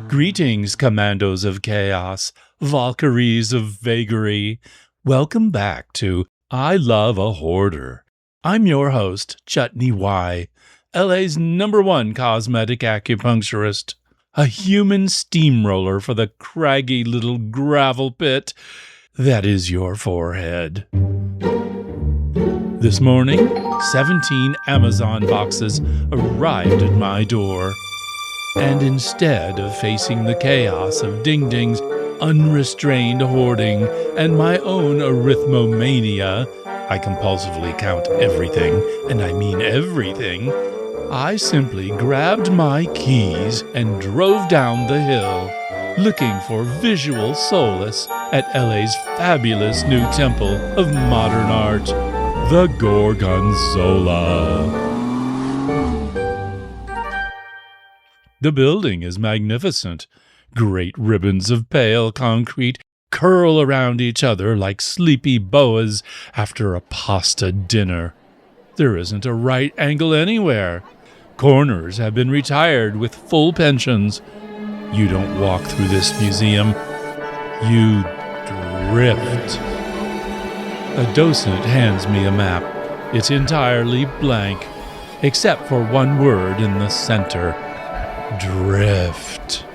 Greetings, commandos of chaos, Valkyries of vagary. Welcome back to I Love a Hoarder. I'm your host, Chutney Whye, LA's #1 cosmetic acupuncturist, a human steamroller for the craggy little gravel pit that is your forehead. This morning, 17 Amazon boxes arrived at my door. And instead of facing the chaos of Ding-Ding's unrestrained hoarding and my own arithmomania, I compulsively count everything, and I mean everything, I simply grabbed my keys and drove down the hill, looking for visual solace at LA's fabulous new temple of modern art, the Gorgonzola. The building is magnificent. Great ribbons of pale concrete curl around each other like sleepy boas after a pasta dinner. There isn't a right angle anywhere. Corners have been retired with full pensions. You don't walk through this museum. You drift. A docent hands me a map. It's entirely blank, except for one word in the center. Drift.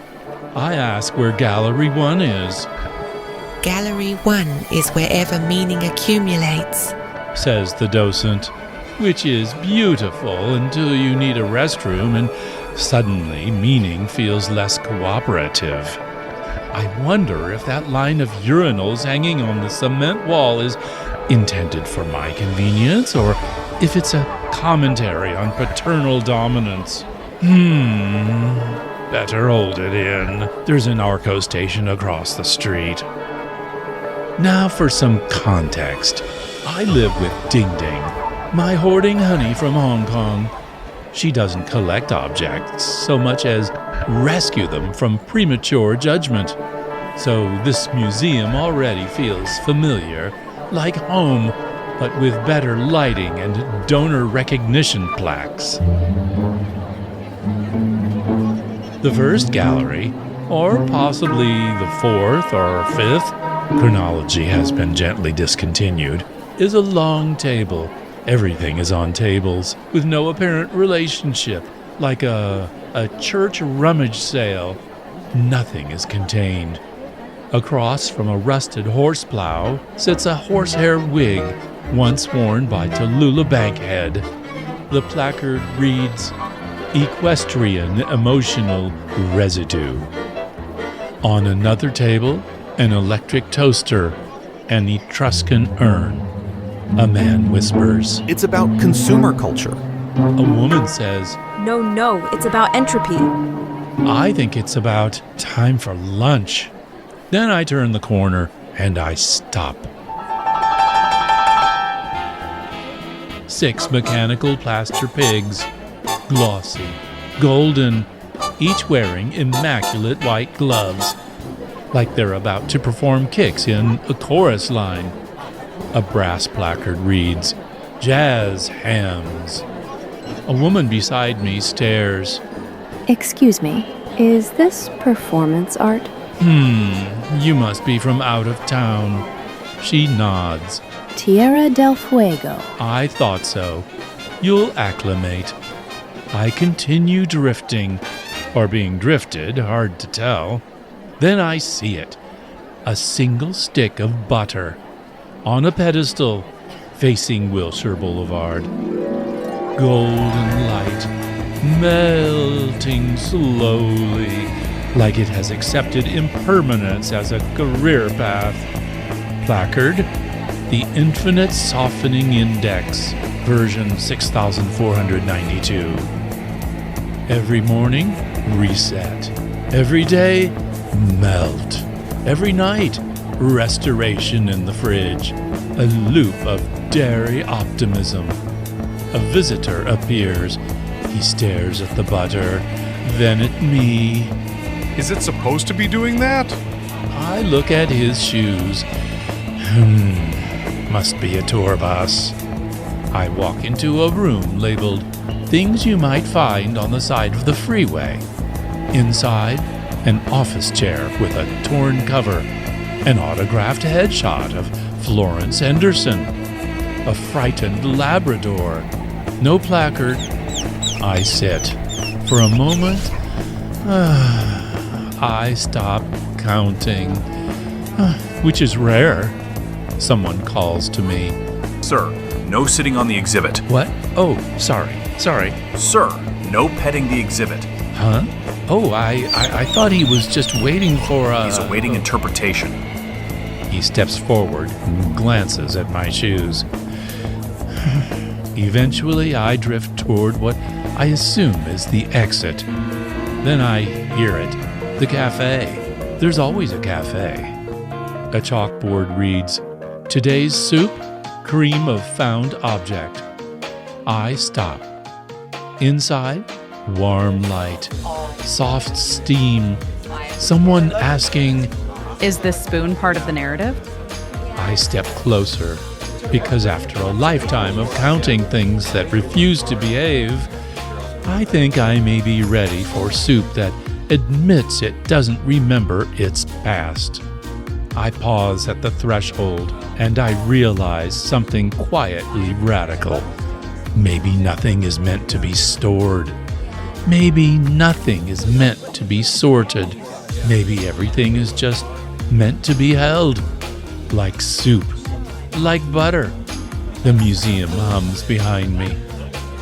I ask where Gallery 1 is. Gallery 1 is wherever meaning accumulates, says the docent, which is beautiful until you need a restroom and suddenly meaning feels less cooperative. I wonder if that line of urinals hanging on the cement wall is intended for my convenience or if it's a commentary on paternal dominance. Better hold it in. There's an Arco station across the street. Now for some context. I live with Ding-Ding, my hoarding honey from Hong Kong. She doesn't collect objects so much as rescue them from premature judgment. So this museum already feels familiar, like home, but with better lighting and donor recognition plaques. The first gallery, or possibly the fourth or fifth, chronology has been gently discontinued, is a long table. Everything is on tables, with no apparent relationship, like a church rummage sale. Nothing is contained. Across from a rusted horseplow sits a horsehair wig, once worn by Tallulah Bankhead. The placard reads, Equestrian Emotional Residue. On another table, an electric toaster, an Etruscan urn. A man whispers, It's about consumer culture. A woman says, No, it's about entropy. I think it's about time for lunch. Then I turn the corner and I stop. 6 mechanical plaster pigs, glossy, golden, each wearing immaculate white gloves, like they're about to perform kicks in a chorus line. A brass placard reads, Jazz Hands. A woman beside me stares. Excuse me, is this performance art? You must be from out of town. She nods. Tierra del Fuego. I thought so. You'll acclimate. I continue drifting, or being drifted, hard to tell. Then I see it. A single stick of butter on a pedestal facing Wilshire Boulevard. Golden light melting slowly like it has accepted impermanence as a career path. Placard, the Infinite Softening Index, version 6492. Every morning, reset. Every day, melt. Every night, restoration in the fridge. A loop of dairy optimism. A visitor appears. He stares at the butter, then at me. Is it supposed to be doing that? I look at his shoes. Must be a tour bus. I walk into a room labeled Things You Might Find on the Side of the Freeway. Inside, an office chair with a torn cover, an autographed headshot of Florence Henderson, a frightened Labrador, no placard. I sit. For a moment, I stop counting, which is rare. Someone calls to me. Sir, no sitting on the exhibit. What? Oh, sorry. Sir, no petting the exhibit. Huh? Oh, I thought he was just waiting for a... He's awaiting interpretation. He steps forward and glances at my shoes. Eventually, I drift toward what I assume is the exit. Then I hear it. The cafe. There's always a cafe. A chalkboard reads, "Today's soup, cream of found object." I stop. Inside, warm light, soft steam. Someone asking, Is this spoon part of the narrative? I step closer, because after a lifetime of counting things that refuse to behave, I think I may be ready for soup that admits it doesn't remember its past. I pause at the threshold, and I realize something quietly radical. Maybe nothing is meant to be stored. Maybe nothing is meant to be sorted. Maybe everything is just meant to be held. Like soup. Like butter. The museum hums behind me.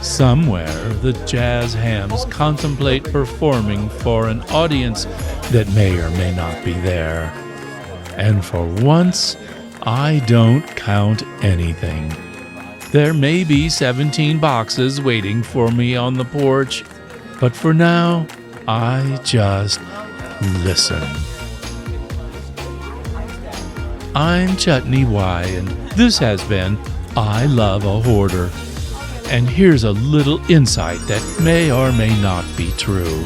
Somewhere, the jazz hams contemplate performing for an audience that may or may not be there. And for once, I don't count anything. There may be 17 boxes waiting for me on the porch, but for now, I just listen. I'm Chutney Whye, and this has been I Love a Hoarder. And here's a little insight that may or may not be true.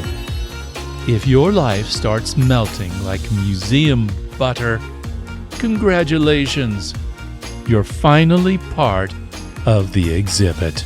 If your life starts melting like museum butter, congratulations, you're finally part of the exhibit.